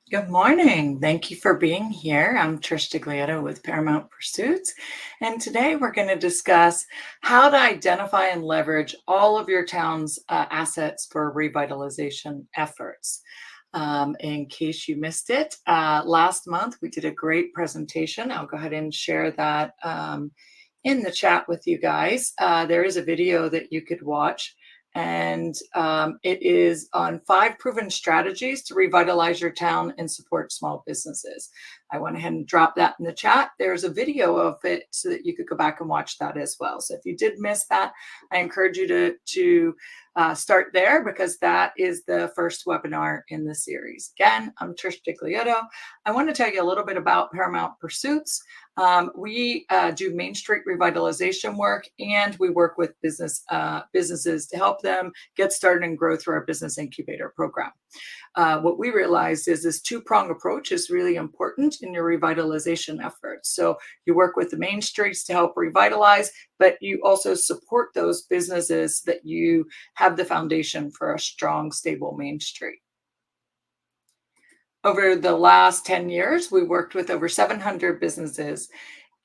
Good morning. Thank you for being here. I'm Trish Diglietto with Paramount Pursuits, and today we're going to discuss how to identify and leverage all of your town's assets for revitalization efforts. In case you missed it, last month we did a great presentation. I'll go ahead and share that in the chat with you guys. There is a video that you could watch, and it is on 5 proven strategies to revitalize your town and support small businesses. I went ahead and dropped that in the chat. There's a video of it so that you could go back and watch that as well. So if you did miss that, I encourage you to start there, because that is the first webinar in the series. Again, I'm Trish Diglietto. I want to tell you a little bit about Paramount Pursuits. We do Main Street revitalization work, and we work with businesses to help them get started and grow through our business incubator program. What we realized is this two-prong approach is really important in your revitalization efforts. So you work with the main streets to help revitalize, but you also support those businesses that you have the foundation for a strong, stable main street. Over the last 10 years, we worked with over 700 businesses,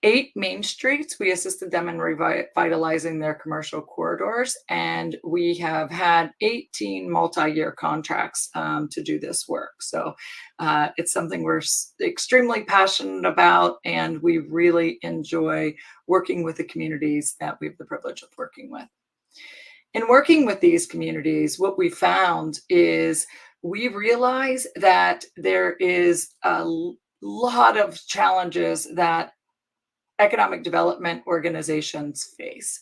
8 main streets. We assisted them in revitalizing their commercial corridors, and we have had 18 multi-year contracts to do this work. So it's something we're extremely passionate about, and we really enjoy working with the communities that we have the privilege of working with. In working with these communities, what we found is we realize that there is a lot of challenges that economic development organizations face,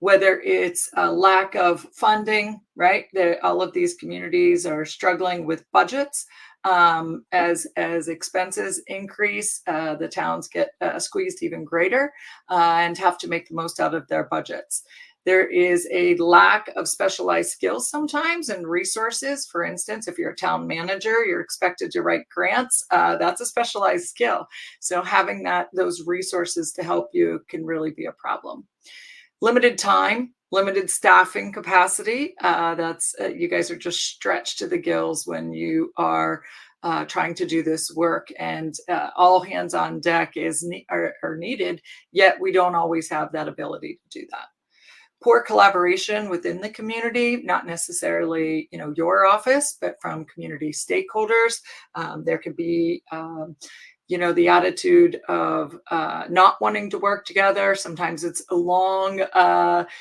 whether it's a lack of funding, right? All of these communities are struggling with budgets. As expenses increase, the towns get squeezed even greater and have to make the most out of their budgets. There is a lack of specialized skills sometimes and resources. For instance, if you're a town manager, you're expected to write grants. That's a specialized skill. So having those resources to help you can really be a problem. Limited time, limited staffing capacity. You guys are just stretched to the gills when you are trying to do this work, and all hands on deck are needed, yet we don't always have that ability to do that. Poor collaboration within the community, not necessarily, your office, but from community stakeholders. There could be, the attitude of not wanting to work together. Sometimes it's long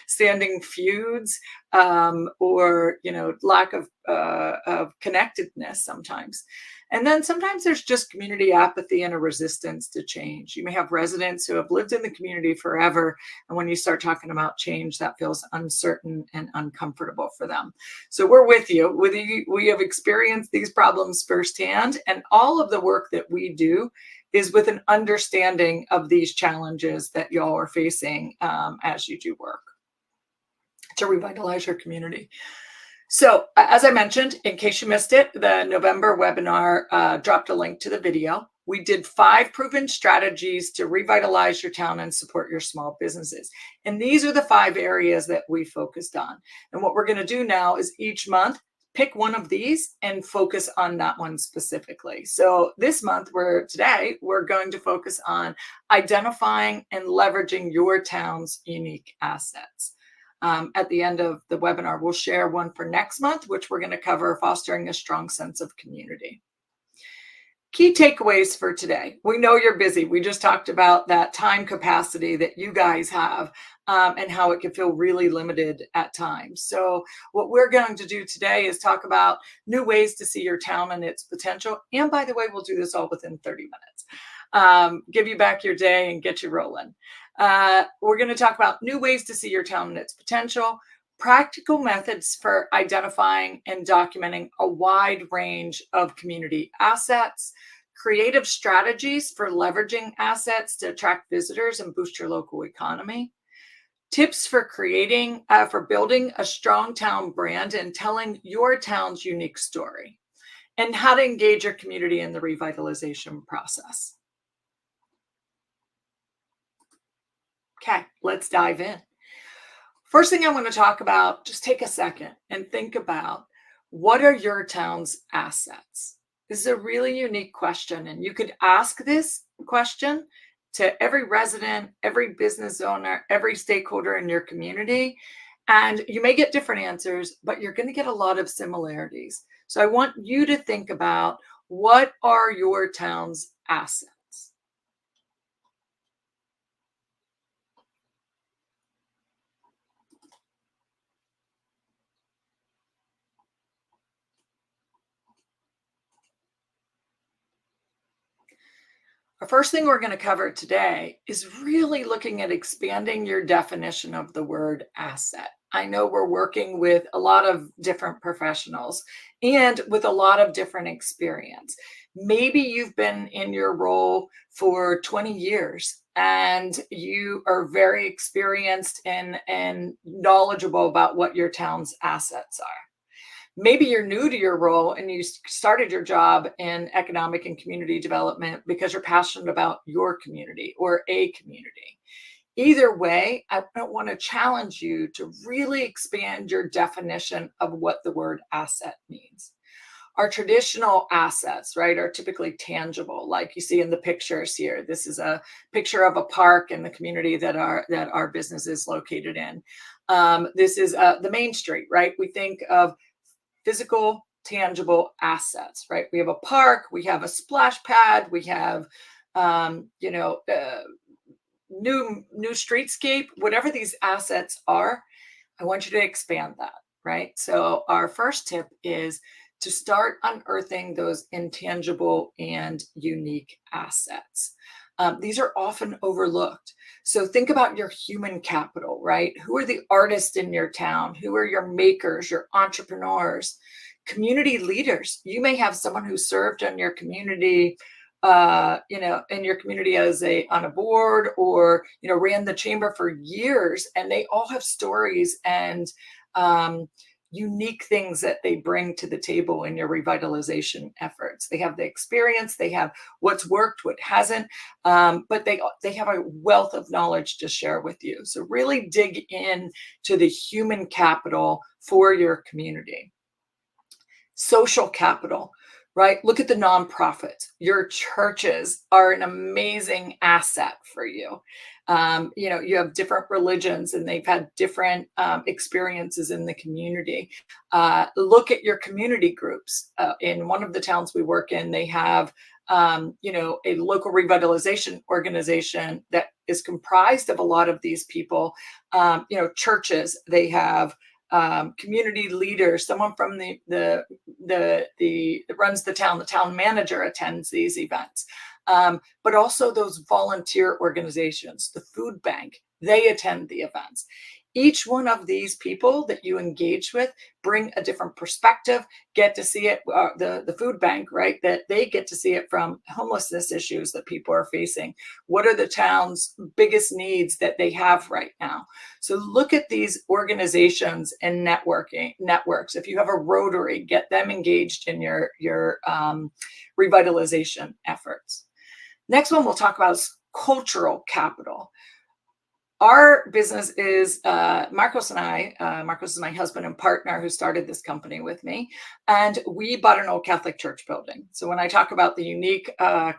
standing feuds, or, lack of connectedness sometimes. And then sometimes there's just community apathy and a resistance to change. You may have residents who have lived in the community forever, and when you start talking about change, that feels uncertain and uncomfortable for them. So we're with you. We have experienced these problems firsthand, and all of the work that we do is with an understanding of these challenges that y'all are facing as you do work to revitalize your community. So as I mentioned, in case you missed it, the November webinar dropped a link to the video. We did 5 proven strategies to revitalize your town and support your small businesses. And these are the 5 areas that we focused on. And what we're going to do now is each month, pick one of these and focus on that one specifically. So this month, today, we're going to focus on identifying and leveraging your town's unique assets. At the end of the webinar, we'll share one for next month, which we're going to cover fostering a strong sense of community. Key takeaways for today. We know you're busy. We just talked about that time capacity that you guys have and how it can feel really limited at times. So what we're going to do today is talk about new ways to see your town and its potential. And by the way, we'll do this all within 30 minutes. Give you back your day and get you rolling. We're going to talk about new ways to see your town and its potential, practical methods for identifying and documenting a wide range of community assets, creative strategies for leveraging assets to attract visitors and boost your local economy, tips for building a strong town brand and telling your town's unique story, and how to engage your community in the revitalization process. Okay, let's dive in. First thing I want to talk about, just take a second and think about, what are your town's assets? This is a really unique question, and you could ask this question to every resident, every business owner, every stakeholder in your community, and you may get different answers, but you're going to get a lot of similarities. So I want you to think about, what are your town's assets? Our first thing we're going to cover today is really looking at expanding your definition of the word asset. I know we're working with a lot of different professionals and with a lot of different experience. Maybe you've been in your role for 20 years and you are very experienced and knowledgeable about what your town's assets are. Maybe you're new to your role and you started your job in economic and community development because you're passionate about your community or a community. Either way, I want to challenge you to really expand your definition of what the word asset means. Our traditional assets, right, are typically tangible, like you see in the pictures here. This is a picture of a park in the community that our business is located in. This is the main street, right? We think of physical, tangible assets, right? We have a park, we have a splash pad, we have, um, you know, uh, new streetscape, whatever these assets are. I want you to expand that, right? So our first tip is to start unearthing those intangible and unique assets. These are often overlooked. So think about your human capital, right? Who are the artists in your town? Who are your makers, your entrepreneurs, community leaders? You may have someone who served on your community, in your community as a on a board, or ran the chamber for years, and they all have stories and um, unique things that they bring to the table in your revitalization efforts. They have the experience, they have what's worked, what hasn't, but they have a wealth of knowledge to share with you. So really dig in to the human capital for your community. Social capital, right? Look at the nonprofits. Your churches are an amazing asset for you. You have different religions and they've had different experiences in the community. Look at your community groups. In one of the towns we work in, they have a local revitalization organization that is comprised of a lot of these people. Churches, they have community leaders, someone from the that runs the town manager attends these events, but also those volunteer organizations, the food bank, they attend the events. Each one of these people that you engage with bring a different perspective, get to see it, the food bank, right, that they get to see it from homelessness issues that people are facing. What are the town's biggest needs that they have right now? So look at these organizations and networking networks. If you have a Rotary, get them engaged in your revitalization efforts. Next one we'll talk about is cultural capital. Our business is Marcos and I. Marcos is my husband and partner who started this company with me, and we bought an old Catholic church building. So when I talk about the unique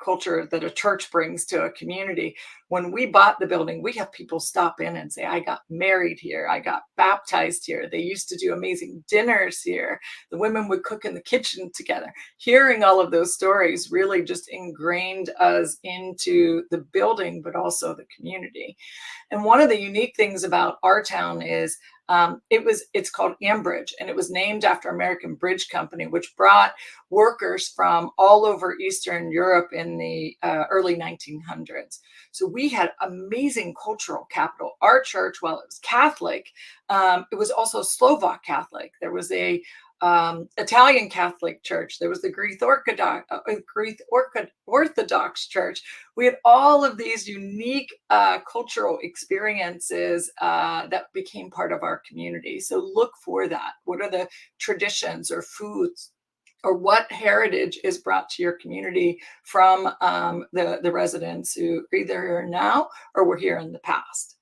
culture that a church brings to a community, when we bought the building, we have people stop in and say, "I got married here. I got baptized here. They used to do amazing dinners here. The women would cook in the kitchen together." Hearing all of those stories really just ingrained us into the building, but also the community. And one of the unique things about our town is it's called Ambridge, and it was named after American Bridge Company, which brought workers from all over Eastern Europe in the early 1900s. So we had amazing cultural capital. Our church, while it was Catholic, it was also Slovak Catholic. There was a Italian Catholic Church. There was the Greek Orthodox Church. We had all of these unique cultural experiences that became part of our community. So look for that. What are the traditions or foods, or what heritage is brought to your community from the residents who are either here now or were here in the past?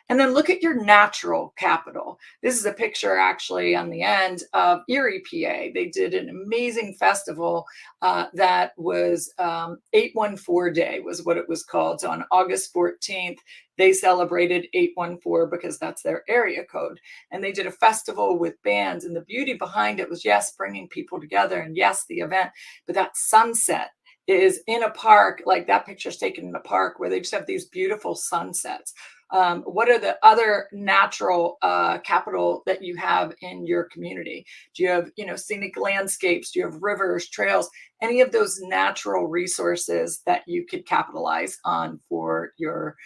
And then look at your natural capital. This is a picture actually on the end of Erie, PA. They did an amazing festival that was 814 Day was what it was called. So on August 14th, they celebrated 814 because that's their area code. And they did a festival with bands. And the beauty behind it was, yes, bringing people together and yes, the event, but that sunset is in a park. Like that picture's taken in a park where they just have these beautiful sunsets. What are the other natural capital that you have in your community? Do you have, scenic landscapes? Do you have rivers, trails, any of those natural resources that you could capitalize on for your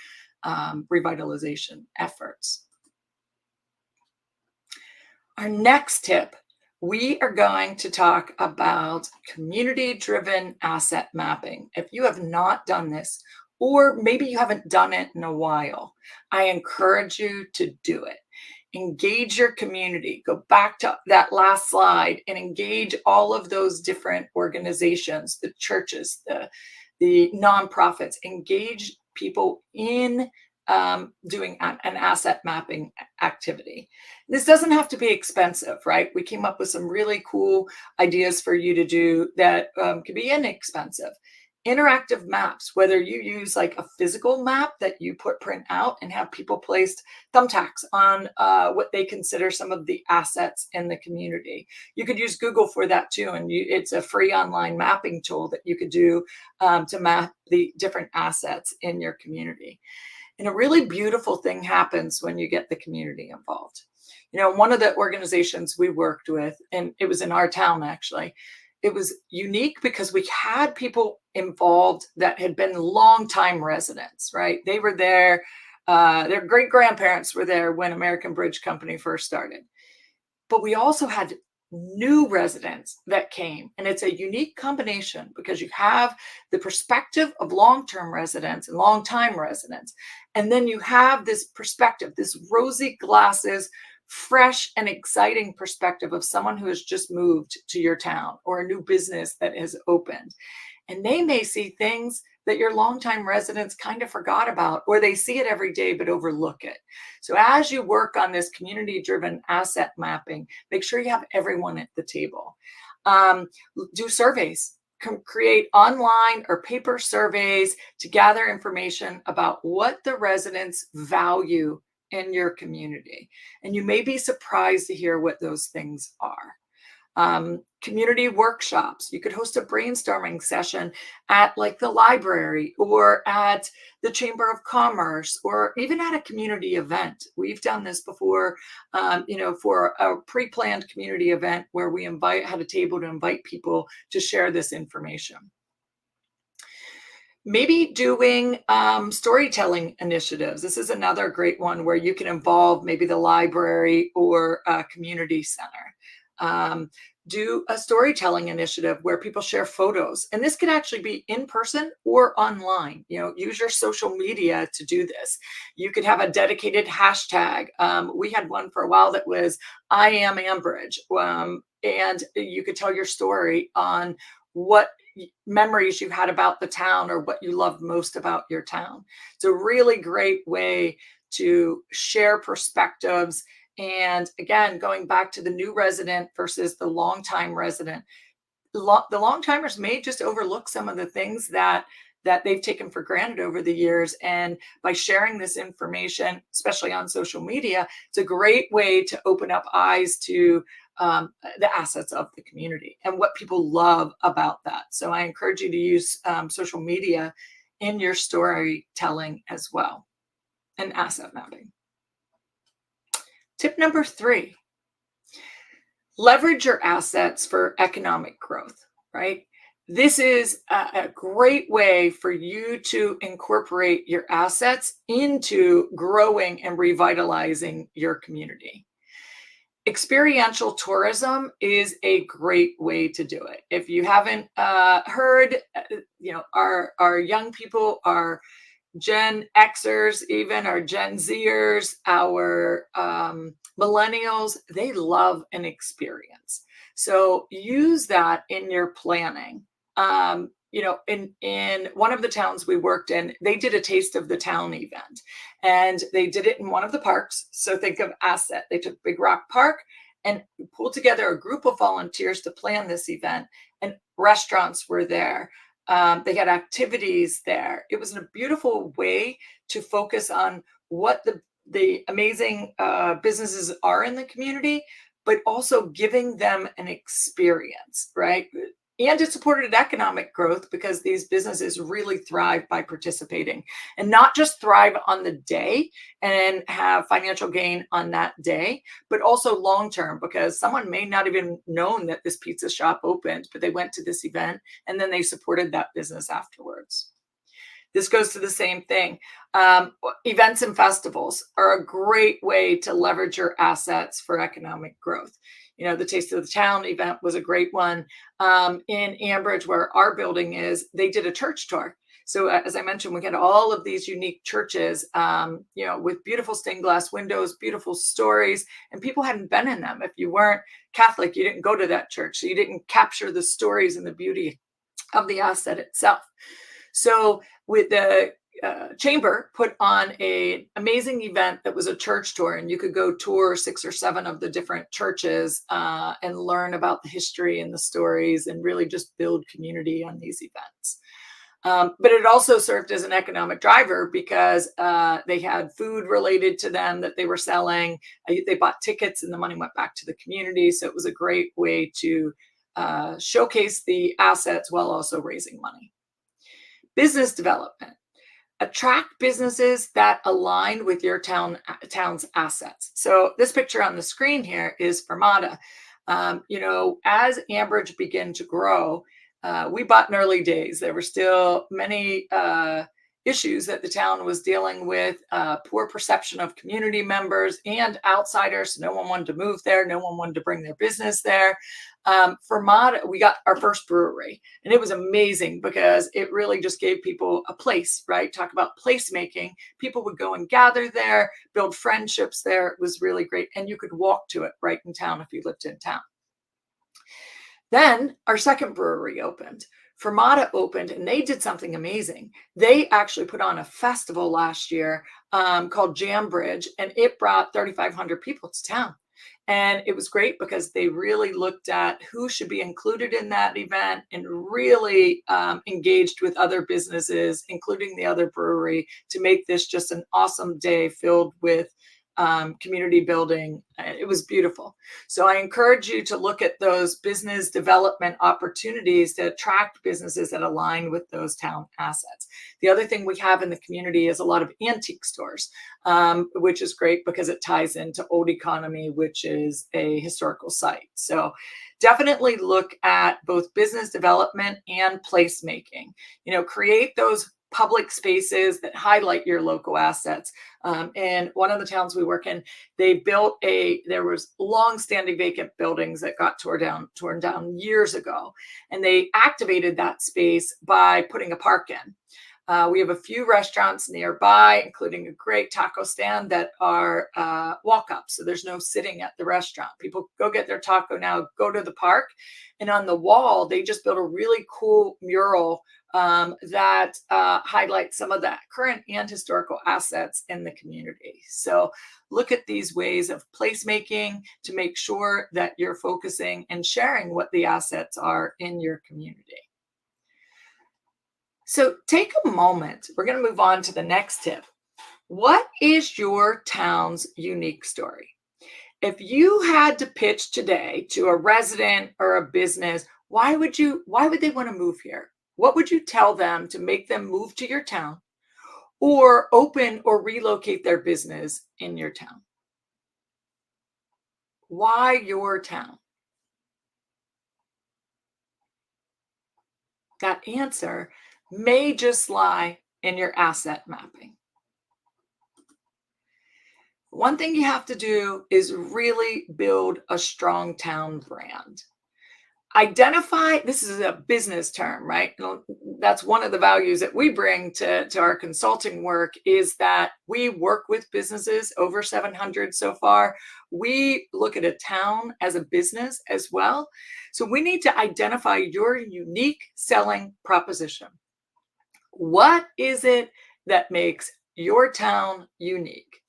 revitalization efforts? Our next tip, we are going to talk about community-driven asset mapping. If you have not done this, or maybe you haven't done it in a while, I encourage you to do it. Engage your community. Go back to that last slide and engage all of those different organizations, the churches, the nonprofits. Engage people in doing an asset mapping activity. This doesn't have to be expensive, right? We came up with some really cool ideas for you to do that can be inexpensive. Interactive maps, whether you use like a physical map that you print out and have people placed thumbtacks on what they consider some of the assets in the community. You could use Google for that too, and it's a free online mapping tool that you could do to map the different assets in your community. And a really beautiful thing happens when you get the community involved. One of the organizations we worked with, and it was in our town actually, it was unique because we had people involved that had been longtime residents, right? They were there, their great grandparents were there when American Bridge Company first started. But we also had new residents that came. And it's a unique combination because you have the perspective of long-term residents and long-time residents. And then you have this perspective, this rosy glasses, fresh and exciting perspective of someone who has just moved to your town or a new business that has opened. And they may see things that your longtime residents kind of forgot about, or they see it every day but overlook it. So as you work on this community-driven asset mapping, make sure you have everyone at the table. Do surveys. Create online or paper surveys to gather information about what the residents value in your community. And you may be surprised to hear what those things are. Community workshops. You could host a brainstorming session at like the library or at the Chamber of Commerce or even at a community event. We've done this before, for a pre-planned community event where we had a table to invite people to share this information. Maybe doing storytelling initiatives. This is another great one where you can involve maybe the library or a community center. Do a storytelling initiative where people share photos. And this could actually be in person or online. Use your social media to do this. You could have a dedicated hashtag. We had one for a while that was I am Ambridge. And you could tell your story on what memories you had about the town or what you loved most about your town. It's a really great way to share perspectives. And again, going back to the new resident versus the longtime resident, the long timers may just overlook some of the things that they've taken for granted over the years. And by sharing this information, especially on social media, it's a great way to open up eyes to the assets of the community and what people love about that. So I encourage you to use social media in your storytelling as well, and asset mapping. Tip number 3, leverage your assets for economic growth, right? This is a great way for you to incorporate your assets into growing and revitalizing your community. Experiential tourism is a great way to do it. If you haven't heard, our young people are Gen Xers, even our Gen Zers, our millennials, they love an experience. So use that in your planning. in one of the towns we worked in, they did a taste of the town event, and they did it in one of the parks. So think of asset. They took Big Rock Park and pulled together a group of volunteers to plan this event, and restaurants were there. They had activities there. It was a beautiful way to focus on what the amazing businesses are in the community, but also giving them an experience, right? And it supported economic growth because these businesses really thrive by participating, and not just thrive on the day and have financial gain on that day, but also long term, because someone may not even known that this pizza shop opened, but they went to this event and then they supported that business afterwards. This goes to the same thing. Events and festivals are a great way to leverage your assets for economic growth. The Taste of the Town event was a great one. In Ambridge, where our building is, they did a church tour. So as I mentioned, we had all of these unique churches, with beautiful stained glass windows, beautiful stories, and people hadn't been in them. If you weren't Catholic, you didn't go to that church, so you didn't capture the stories and the beauty of the asset itself. So with the chamber put on a amazing event that was a church tour, and you could go tour 6 or 7 of the different churches and learn about the history and the stories, and really just build community on these events. But it also served as an economic driver because they had food related to them that they were selling. They bought tickets and the money went back to the community. So it was a great way to showcase the assets while also raising money. Business development. Attract businesses that align with your town's assets. So this picture on the screen here is Fermata. As Ambridge began to grow, we bought in early days. There were still many issues that the town was dealing with, poor perception of community members and outsiders. No one wanted to move there. No one wanted to bring their business there. Fermata, we got our first brewery, and it was amazing because it really just gave people a place, right? Talk about placemaking. People would go and gather there, build friendships there. It was really great. And you could walk to it right in town if you lived in town. Then our second brewery opened. Fermata opened, and they did something amazing. They actually put on a festival last year called Jam Bridge, and it brought 3,500 people to town. And it was great because they really looked at who should be included in that event, and really engaged with other businesses, including the other brewery, to make this just an awesome day filled with community building. It was beautiful. So I encourage you to look at those business development opportunities to attract businesses that align with those town assets. The other thing we have in the community is a lot of antique stores, which is great because it ties into Old Economy, which is a historical site. So definitely look at both business development and placemaking. Create those public spaces that highlight your local assets. And one of the towns we work in, there was long-standing vacant buildings that got torn down years ago. And they activated that space by putting a park in. We have a few restaurants nearby, including a great taco stand that are walk-up. So there's no sitting at the restaurant. People go get their taco now, go to the park. And on the wall, they just built a really cool mural that highlights some of the current and historical assets in the community. So look at these ways of placemaking to make sure that you're focusing and sharing what the assets are in your community. So take a moment. We're going to move on to the next tip. What is your town's unique story? If you had to pitch today to a resident or a business, why would they want to move here? What would you tell them to make them move to your town, or open or relocate their business in your town? Why your town? That answer may just lie in your asset mapping. One thing you have to do is really build a strong town brand. Identify, this is a business term, right? That's one of the values that we bring to our consulting work, is that we work with businesses over 700 so far. We look at a town as a business as well. So we need to identify your unique selling proposition. What is it that makes your town unique?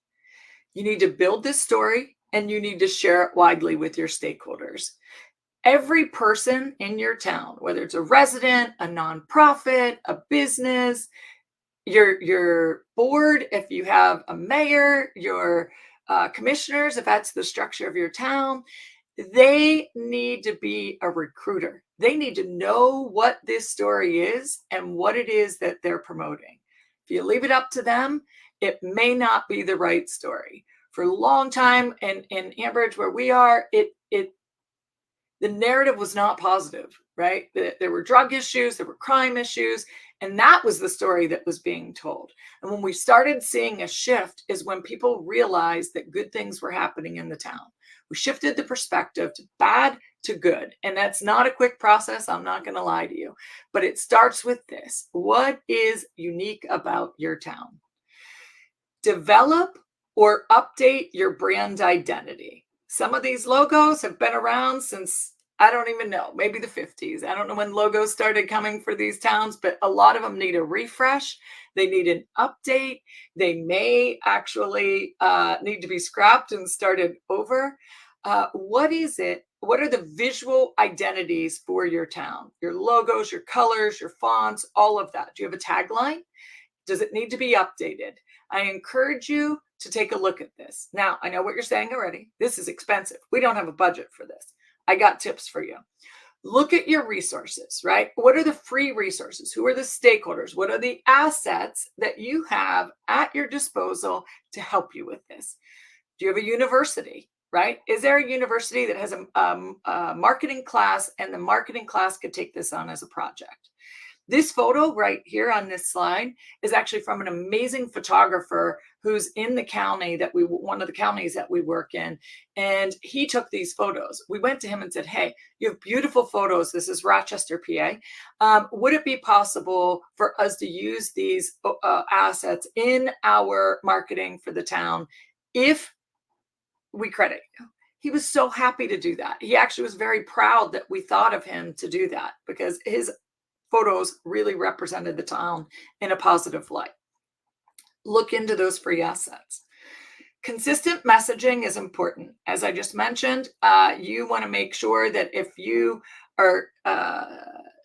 You need to build this story and you need to share it widely with your stakeholders. Every person in your town, whether it's a resident, a nonprofit, a business, your board, if you have a mayor, your commissioners, if that's the structure of your town, they need to be a recruiter. They need to know what this story is and what it is that they're promoting. If you leave it up to them, it may not be the right story. For a long time in Ambridge, where we are, it the narrative was not positive, right? There were drug issues, there were crime issues, and that was the story that was being told. And when we started seeing a shift is when people realized that good things were happening in the town. We shifted the perspective to bad to good. And that's not a quick process. I'm not going to lie to you, but it starts with this. What is unique about your town? Develop or update your brand identity. Some of these logos have been around since, I don't even know, maybe the 50s. I don't know when logos started coming for these towns, but a lot of them need a refresh. They need an update. They may actually need to be scrapped and started over. What is it? What are the visual identities for your town? Your logos, your colors, your fonts, all of that. Do you have a tagline? Does it need to be updated? I encourage you to take a look at this. Now, I know what you're saying already. This is expensive. We don't have a budget for this. I got tips for you. Look at your resources, right? What are the free resources? Who are the stakeholders? What are the assets that you have at your disposal to help you with this? Do you have a university, right? Is there a university that has a marketing class, and the marketing class could take this on as a project? This photo right here on this slide is actually from an amazing photographer who's in the county that one of the counties that we work in. And he took these photos. We went to him and said, hey, you have beautiful photos. This is Rochester, PA. Would it be possible for us to use these assets in our marketing for the town if we credit you? He was so happy to do that. He actually was very proud that we thought of him to do that, because his photos really represented the town in a positive light. Look into those free assets. Consistent messaging is important. As I just mentioned, you want to make sure that if you are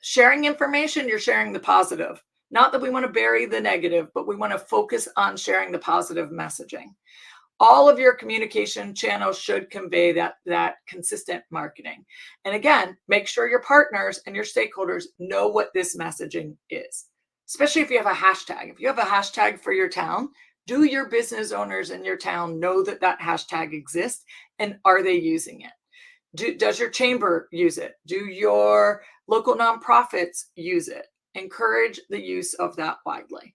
sharing information, you're sharing the positive. Not that we want to bury the negative, but we want to focus on sharing the positive messaging. All of your communication channels should convey that consistent marketing. And again, make sure your partners and your stakeholders know what this messaging is, especially if you have a hashtag. If you have a hashtag for your town, do your business owners in your town know that that hashtag exists, and are they using it? Does your chamber use it? Do your local nonprofits use it? Encourage the use of that widely.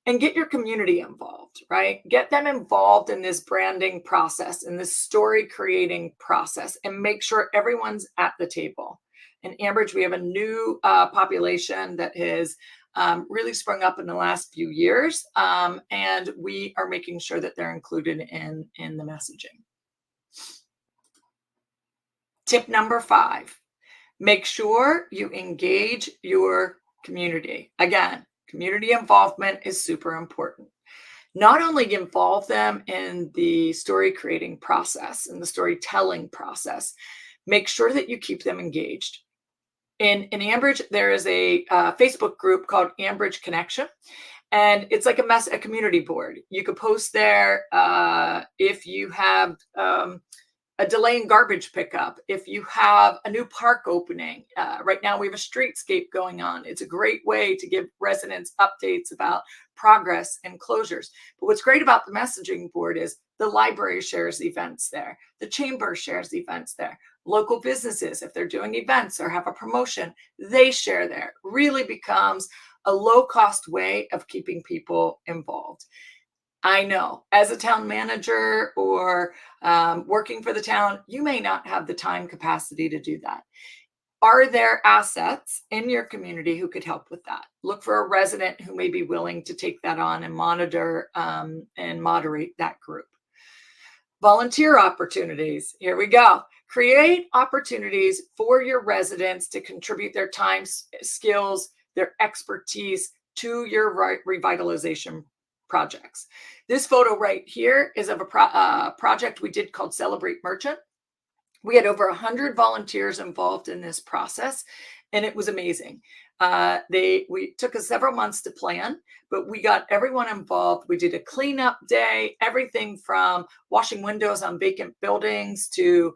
And get your community involved, right? Get them involved in this branding process, in this story creating process, and make sure everyone's at the table. In Ambridge, we have a new population that has really sprung up in the last few years, and we are making sure that they're included in the messaging. Tip number 5, make sure you engage your community. Again, community involvement is super important. Not only involve them in the story creating process and the storytelling process, make sure that you keep them engaged. In Ambridge, there is a Facebook group called Ambridge Connection, and it's like a community board. You could post there if you have a delay in garbage pickup, if you have a new park opening. Right now we have a streetscape going on. It's a great way to give residents updates about progress and closures. But what's great about the messaging board is the library shares events there. The chamber shares events there. Local businesses, if they're doing events or have a promotion, they share there. Really becomes a low-cost way of keeping people involved. I know, as a town manager or working for the town, you may not have the time capacity to do that. Are there assets in your community who could help with that? Look for a resident who may be willing to take that on and monitor and moderate that group. Volunteer opportunities. Here we go. Create opportunities for your residents to contribute their time, skills, their expertise to your revitalization projects. This photo right here is of a project we did called Celebrate Merchant. We had over 100 volunteers involved in this process, and it was amazing. We took us several months to plan, but we got everyone involved. We did a cleanup day, everything from washing windows on vacant buildings to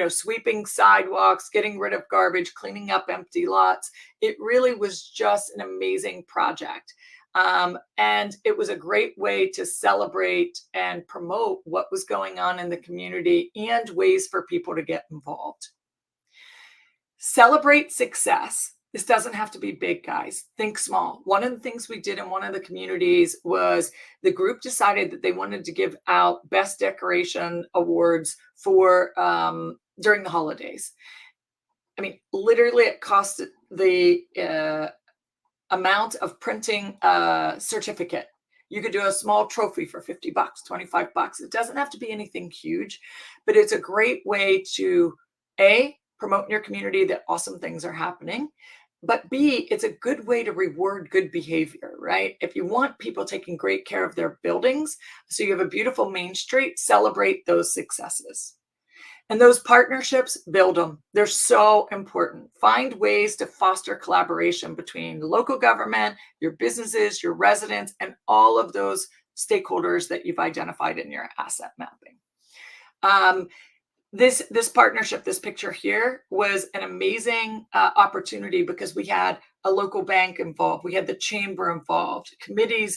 sweeping sidewalks, getting rid of garbage, cleaning up empty lots. It really was just an amazing project. And it was a great way to celebrate and promote what was going on in the community and ways for people to get involved. Celebrate success. This doesn't have to be big, guys. Think small. One of the things we did in one of the communities was the group decided that they wanted to give out best decoration awards for during the holidays. I mean, literally, it cost the amount of printing a certificate. You could do a small trophy for $50, $25. It doesn't have to be anything huge, but it's a great way to promote in your community that awesome things are happening. But B, it's a good way to reward good behavior, right? If you want people taking great care of their buildings, so you have a beautiful Main Street, celebrate those successes. And those partnerships, build them. They're so important. Find ways to foster collaboration between the local government, your businesses, your residents, and all of those stakeholders that you've identified in your asset mapping. This partnership, this picture here, was an amazing opportunity because we had a local bank involved. We had the chamber involved,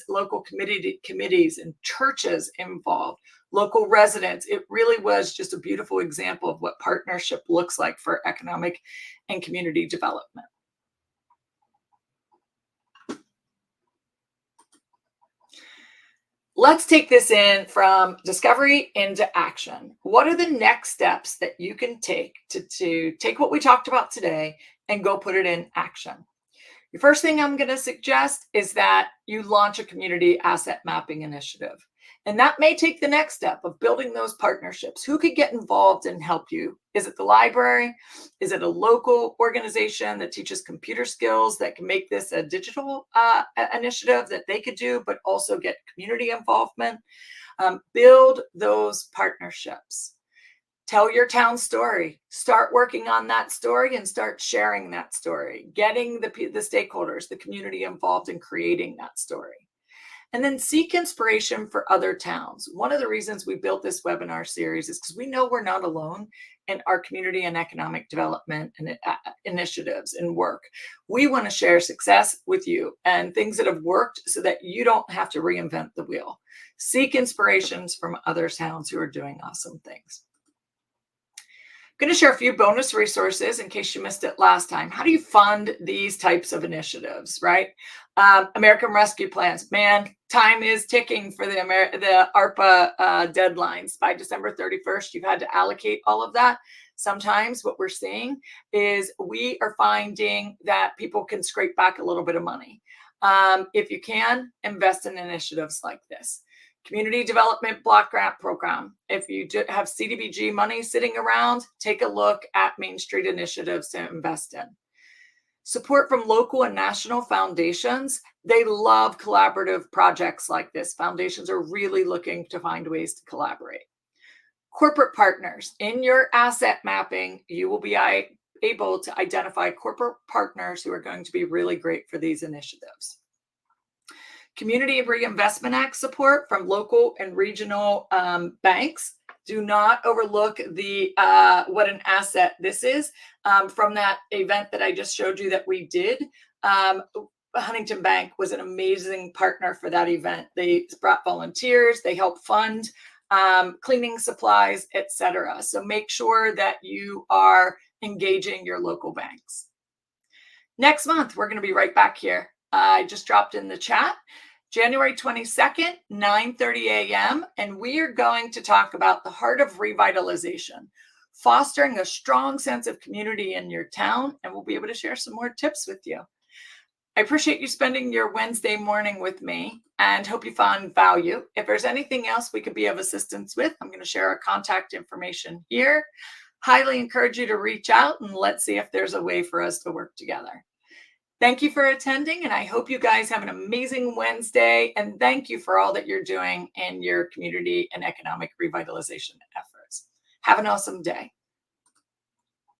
local committees and churches involved, local residents. It really was just a beautiful example of what partnership looks like for economic and community development. Let's take this in from discovery into action. What are the next steps that you can take to take what we talked about today and go put it in action? The first thing I'm going to suggest is that you launch a community asset mapping initiative. And that may take the next step of building those partnerships. Who could get involved and help you? Is it the library? Is it a local organization that teaches computer skills that can make this a digital initiative that they could do, but also get community involvement? Build those partnerships. Tell your town story. Start working on that story and start sharing that story. Getting the stakeholders, the community involved in creating that story. And then seek inspiration for other towns. One of the reasons we built this webinar series is because we know we're not alone in our community and economic development and initiatives and work. We want to share success with you and things that have worked so that you don't have to reinvent the wheel. Seek inspirations from other towns who are doing awesome things. I'm going to share a few bonus resources in case you missed it last time. How do you fund these types of initiatives, right? American Rescue Plans. Man, time is ticking for the ARPA deadlines. By December 31st, you've had to allocate all of that. Sometimes what we're seeing is we are finding that people can scrape back a little bit of money. If you can, invest in initiatives like this. Community Development Block Grant Program. If you have CDBG money sitting around, take a look at Main Street initiatives to invest in. Support from local and national foundations. They love collaborative projects like this. Foundations are really looking to find ways to collaborate. Corporate partners. In your asset mapping, you will be able to identify corporate partners who are going to be really great for these initiatives. Community Reinvestment Act support from local and regional banks. Do not overlook what an asset this is. From that event that I just showed you that we did, Huntington Bank was an amazing partner for that event. They brought volunteers, they helped fund cleaning supplies, etc. So make sure that you are engaging your local banks. Next month, we're going to be right back here. I just dropped in the chat. January 22nd, 9:30 a.m. And we are going to talk about the heart of revitalization. fostering a strong sense of community in your town, and we'll be able to share some more tips with you. I appreciate you spending your Wednesday morning with me and hope you found value. If there's anything else we could be of assistance with, I'm going to share our contact information here. Highly encourage you to reach out and let's see if there's a way for us to work together. Thank you for attending, and I hope you guys have an amazing Wednesday. And thank you for all that you're doing in your community and economic revitalization efforts. Have an awesome day.